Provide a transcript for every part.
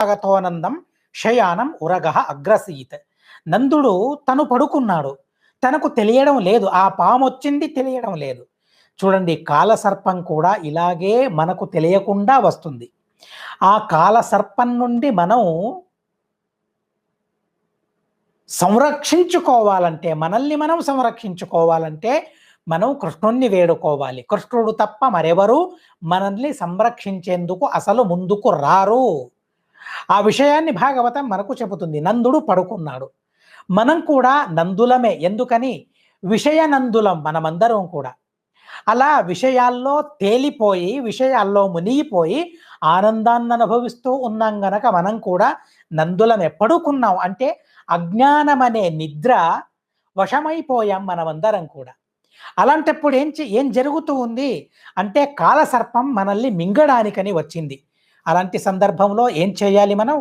ఆగతోనందం శయానం ఉరగః అగ్రసీత్. నందుడు తను పడుకున్నాడు, తనకు తెలియడం లేదు, ఆ పాము వచ్చింది తెలియడం లేదు. చూడండి, కాలసర్పం కూడా ఇలాగే మనకు తెలియకుండా వస్తుంది. ఆ కాలసర్పం నుండి మనం సంరక్షించుకోవాలంటే, మనల్ని మనం సంరక్షించుకోవాలంటే మనం కృష్ణుణ్ణి వేడుకోవాలి. కృష్ణుడు తప్ప మరెవరు మనల్ని సంరక్షించేందుకు అసలు ముందుకు రారు. ఆ విషయాన్ని భాగవతం మనకు చెబుతుంది. నందుడు పడుకున్నాడు, మనం కూడా నందులమే. ఎందుకని? విషయనందులం మనమందరం కూడా. అలా విషయాల్లో తేలిపోయి, విషయాల్లో మునిగిపోయి ఆనందాన్ని అనుభవిస్తూ ఉన్నాం గనక మనం కూడా నందులమే. పడుకున్నాం అంటే అజ్ఞానం అనే నిద్ర వశమైపోయాం మనమందరం కూడా. అలాంటప్పుడు ఏం జరుగుతూ ఉంది అంటే, కాలసర్పం మనల్ని మింగడానికని వచ్చింది. అలాంటి సందర్భంలో ఏం చేయాలి? మనం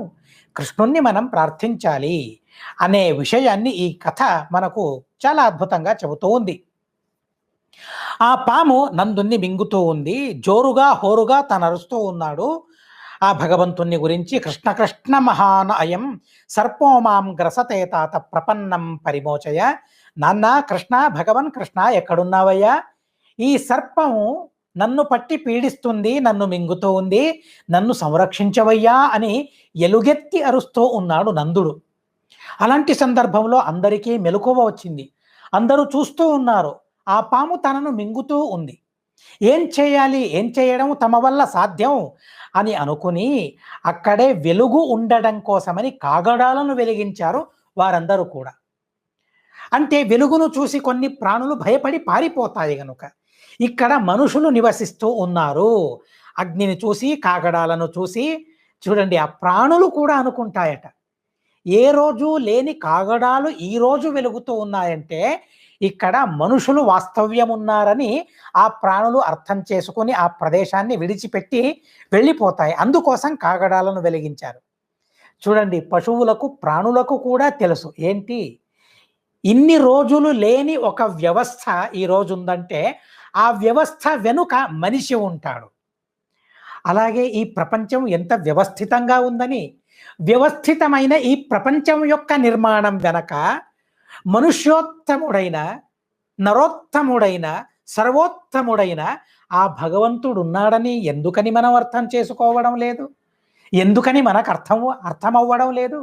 కృష్ణుణ్ణి మనం ప్రార్థించాలి అనే విషయాన్ని ఈ కథ మనకు చాలా అద్భుతంగా చెబుతూ ఉంది. ఆ పాము నందుణ్ణి మింగుతూ ఉంది, జోరుగా హోరుగా తను అరుస్తూ ఉన్నాడు. ఆ భగవంతుణ్ణి గురించి కృష్ణ కృష్ణ మహాన అయం సర్పో మాం గ్రసతే తాత ప్రపన్నం పరిమోచయ. నాన్న కృష్ణ, భగవన్ కృష్ణ ఎక్కడున్నావయ్యా? ఈ సర్పము నన్ను పట్టి పీడిస్తుంది, నన్ను మింగుతూ ఉంది, నన్ను సంరక్షించవయ్యా అని ఎలుగెత్తి అరుస్తూ ఉన్నాడు నందుడు. అలాంటి సందర్భంలో అందరికీ మెలకువ వచ్చింది. అందరూ చూస్తూ ఉన్నారు, ఆ పాము తనను మింగుతూ ఉంది. ఏం చేయాలి? ఏం చేయడం తమ వల్ల సాధ్యం అని అనుకుని అక్కడే వెలుగు ఉండడం కోసమని కాగడాలను వెలిగించారు వారందరూ కూడా. అంటే వెలుగును చూసి కొన్ని ప్రాణులు భయపడి పారిపోతాయి గనుక. ఇక్కడ మనుషులు నివసిస్తూ ఉన్నారు. అగ్నిని చూసి, కాగడాలను చూసి చూడండి, ఆ ప్రాణులు కూడా అనుకుంటాయట, ఏ రోజు లేని కాగడాలు ఈ రోజు వెలుగుతూ ఉన్నాయంటే ఇక్కడ మనుషులు వాస్తవ్యం ఉన్నారని ఆ ప్రాణులు అర్థం చేసుకుని ఆ ప్రదేశాన్ని విడిచిపెట్టి వెళ్ళిపోతాయి. అందుకోసం కాగడాలను వెలిగించారు. చూడండి, పశువులకు, ప్రాణులకు కూడా తెలుసు ఏంటి, ఇన్ని రోజులు లేని ఒక వ్యవస్థ ఈ రోజు ఉందంటే ఆ వ్యవస్థ వెనుక మనిషి ఉంటాడు. అలాగే ఈ ప్రపంచం ఎంత వ్యవస్థితంగా ఉందని, వ్యవస్థితమైన ఈ ప్రపంచం యొక్క నిర్మాణం వెనక మనుష్యోత్తముడైన, నరోత్తముడైన, సర్వోత్తముడైన ఆ భగవంతుడు ఉన్నాడని ఎందుకని మనం అర్థం చేసుకోవడం లేదు? ఎందుకని మనకు అర్థమవ్వడం లేదు?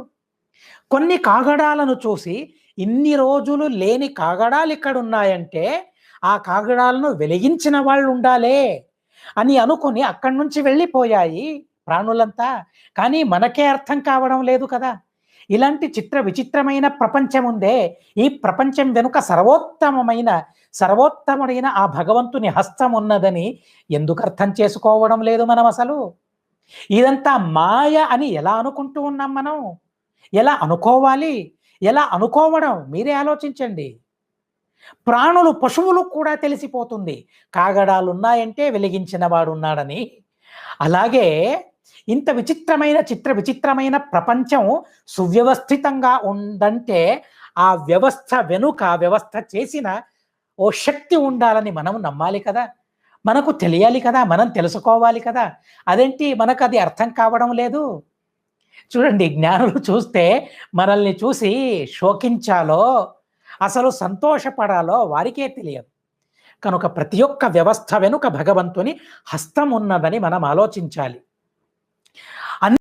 కొన్ని కాగడాలను చూసి, ఇన్ని రోజులు లేని కాగడాలు ఇక్కడ ఉన్నాయంటే ఆ కాగడాలను వెలిగించిన వాళ్ళు ఉండాలే అని అనుకుని అక్కడి నుంచి వెళ్ళిపోయాయి ప్రాణులంతా. కానీ మనకే అర్థం కావడం లేదు కదా. ఇలాంటి విచిత్రమైన ప్రపంచం ఉందే, ఈ ప్రపంచం వెనుక సర్వోత్తముడైన ఆ భగవంతుని హస్తం ఉన్నదని ఎందుకు అర్థం చేసుకోవడం లేదు మనం అసలు? ఇదంతా మాయ అని ఎలా అనుకుంటూ ఉన్నాం మనం? ఎలా అనుకోవాలి? ఎలా అనుకోవడం మీరే ఆలోచించండి. ప్రాణులు, పశువులు కూడా తెలిసిపోతుంది కాగడాలు ఉన్నాయంటే వెలిగించిన వాడు ఉన్నాడని. అలాగే ఇంత విచిత్రమైన ప్రపంచం సువ్యవస్థితంగా ఉందంటే ఆ వ్యవస్థ వెనుక, వ్యవస్థ చేసిన ఓ శక్తి ఉండాలని మనం నమ్మాలి కదా, మనకు తెలియాలి కదా, మనం తెలుసుకోవాలి కదా. అదేంటి మనకు అది అర్థం కావడం లేదు? చూడండి, జ్ఞానులు చూస్తే మనల్ని చూసి శోకించాలో అసలు సంతోషపడాలో వారికే తెలియదు. కనుక ప్రతి ఒక్క వ్యవస్థ వెనుక భగవంతుని హస్తం ఉన్నదని మనం ఆలోచించాలి.